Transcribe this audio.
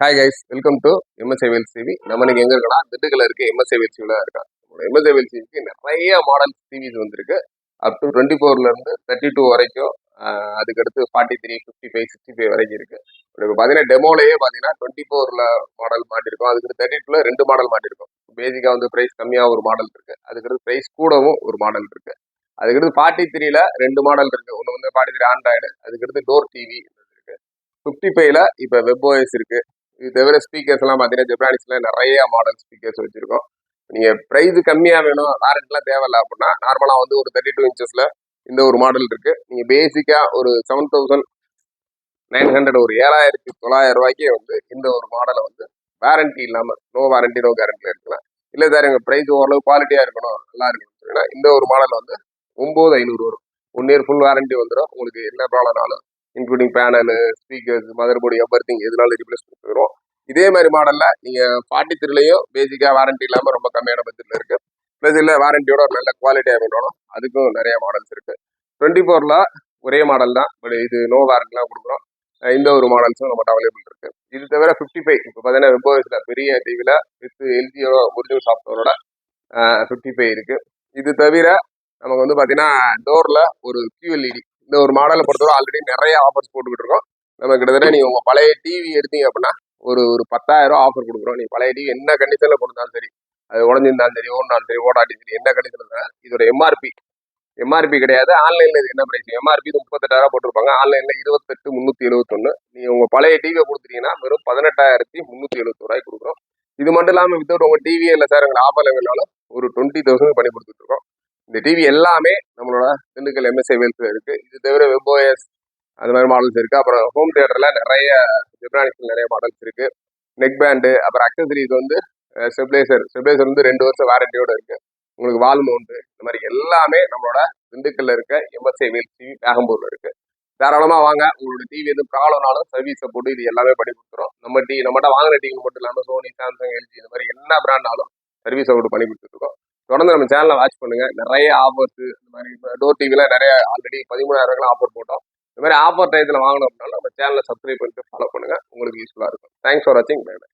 Hi guys, welcome to MSIVL TV. நம்ம இன்னைக்கு எங்க இருக்கோம்னா திண்டுக்கல்ல இருக்க எம்எஸ்ஐவிஎல் டிவில இருக்கோம். எம்எஸ்ஐவிஎல் டிவிக்கு நிறைய மாடல் டிவிஸ் வந்திருக்கு. அப் டு 24ல இருந்து 32 வரைக்கும், அதுக்கடுத்து 43, 55, 65 வரைக்கும் இருக்கு. இப்போ பார்த்தீங்கன்னா டெமோலயே பார்த்தீங்கன்னா 24ல மாடல் மாட்டிருக்கோம். அதுக்கு 32ல 2 மாடல் மாட்டிருக்கோம். பேசிக்கா வந்து பிரைஸ் கம்மியாக ஒரு மாடல் இருக்கு, அதுக்கடுத்து பிரைஸ் கூடவும் ஒரு மாடல் இருக்கு. அதுக்கடுத்து 43ல 2 மாடல் இருக்கு. ஒன்று வந்து 43 ஆண்ட்ராய்டு, அதுக்கடுத்து டோர் டிவி இருக்கு. 55ல இப்போ வெப்ஓஎஸ் இருக்கு. இது தவிர ஸ்பீக்கர்ஸ் எல்லாம் பார்த்தீங்கன்னா ஜெப்ரானிக்ஸ்ல நிறைய மாடல் ஸ்பீக்கர்ஸ் வச்சிருக்கோம். நீங்க பிரைஸ் கம்மியா வேணும், வாரண்ட்லாம் தேவையில்ல அப்படின்னா நார்மலா வந்து ஒரு 32 இன்ச்சஸ்ல இந்த ஒரு மாடல் இருக்கு. நீங்க பேசிக்கா ஒரு 7,900, ஒரு 7,900 ரூபாய்க்கே வந்து இந்த ஒரு மாடலை வந்து வாரண்டி இல்லாம, நோ வாரண்டி நோ கேரண்டில இருக்கலாம். இல்லை சார் எங்க பிரைஸ் ஓரளவு குவாலிட்டியா இருக்கணும், நல்லா இருக்கணும் சொன்னீங்கன்னா இந்த ஒரு மாடல் வந்து 9,500 வரும். 1 இயர் ஃபுல் வாரண்டி வந்துடும். உங்களுக்கு என்ன ப்ராப்ளம்னாலும் including panel, speakers, mother board, everything எதுனாலும் ரீப்ளேஸ் கொடுத்துருவோம். இதே மாதிரி மாடல்ல நீங்க 43லயும் பேசிக்கா வாரண்டி இல்லாம ரொம்ப கம்மியான பட்ஜெட்ல இருக்கு. பிளஸ் இல்ல வாரண்டியோட ஒரு நல்ல குவாலிட்டியா வேணும், அதுக்கும் நிறைய மாடல்ஸ் இருக்கு. 24ல ஒரே மாடல் தான், பட் இது நோ வாரண்டிலாம் கொடுக்குறோம். இந்த ஒரு மாடல்ஸும் நம்மகிட்ட அவைலபிள் இருக்கு. இது தவிர 55 இப்போ பார்த்தீங்கன்னா வெப்ஓஎஸ்ல பெரிய டிவில வித் எல்ஜியோட ஒரிஜினல் சாஃப்ட்வேரோட 55 இருக்கு. இது தவிர நமக்கு வந்து பார்த்தீங்கன்னா டோர்ல ஒரு QLED இந்த ஒரு மாடலை பொறுத்தவரை ஆல்ரெடி நிறைய ஆஃபர்ஸ் போட்டுக்கிட்டு இருக்கோம். நம்ம கிட்டத்தட்ட நீங்க உங்க பழைய டிவி எடுத்தீங்க அப்படின்னா ஒரு ஒரு 10,000 ஆஃபர் கொடுக்குறோம். நீ பழைய டிவி என்ன கண்டிஷன்ல கொடுத்தாலும் சரி, அது உடஞ்சிருந்தாலும் சரி, ஓடினாலும் சரி, ஓடாட்டி சரி, என்ன கண்டிஷன்ல இதோட எம்ஆர்பி கிடையாது. ஆன்லைன்ல இது என்ன பிரைஸ்? எம்ஆர்பி 38,000 போட்டிருப்பாங்க, ஆன்லைன்ல 28,371. நீங்க உங்க பழைய டிவியை கொடுத்துட்டீங்கன்னா வெறும் 18,371 ரூபாய்க்கு கொடுக்குறோம். இது மட்டும் இல்லாமல் வித்தவுட் உங்க டிவியே இல்லை சார் எங்களுக்கு ஆஃபர்ல வேணாலும் ஒரு 20,000 பண்ணி கொடுத்துட்டு இருக்கோம். இந்த டிவி எல்லாமே நம்மளோட திண்டுக்கல் எம்எஸ்ஐவிஎல் இருக்கு. இது தவிர வெப்ஓஎஸ் அது மாதிரி மாடல்ஸ் இருக்கு. அப்புறம் ஹோம் தியேட்டர்ல நிறைய ஜெப்ரானிக்ஸ் நிறைய மாடல்ஸ் இருக்கு. நெக் பேண்டு, அப்புறம் அக்சசரிஸ் வந்து ஸ்டெபிளைசர் வந்து 2 வருஷம் வாரண்டியோட இருக்கு. உங்களுக்கு வால் மவுண்ட், இந்த மாதிரி எல்லாமே நம்மளோட திண்டுக்கல்ல இருக்க எம்எஸ்ஐவிஎல் டிவி வேகம்பூர்ல இருக்கு. தாராளமா வாங்க. உங்களோட டிவி எதுவும் ப்ராப்ளம்னாலும் சர்வீஸ் சப்போர்ட் இது எல்லாமே பண்ணி கொடுத்துரும். நம்மகிட்ட வாங்கின டிவி மட்டும் இல்லாமல் சோனி, சாம்சங், எல்ஜி இந்த மாதிரி என்ன பிராண்ட்னாலும் சர்வீஸ் சப்போர்ட் பண்ணி கொடுத்துருக்கோம். தொடர்ந்து நம்ம சேனலை வாட்ச் பண்ணுங்க. நிறைய ஆஃபர்ஸ் இந்த மாதிரி டோர் டிவில நிறைய ஆல்ரெடி 13,000 ஆஃபர் போட்டோம். இந்த மாதிரி ஆஃபர் டயத்தில் வாங்கணும் அப்படின்னாலும் நம்ம சேனலை சப்ஸ்கிரைப் பண்ணிட்டு ஃபாலோ பண்ணுங்க. உங்களுக்கு யூஸ்ஃபுல்லாக இருக்கும். தேங்க்ஸ் ஃபார் வாட்சிங். Bye by.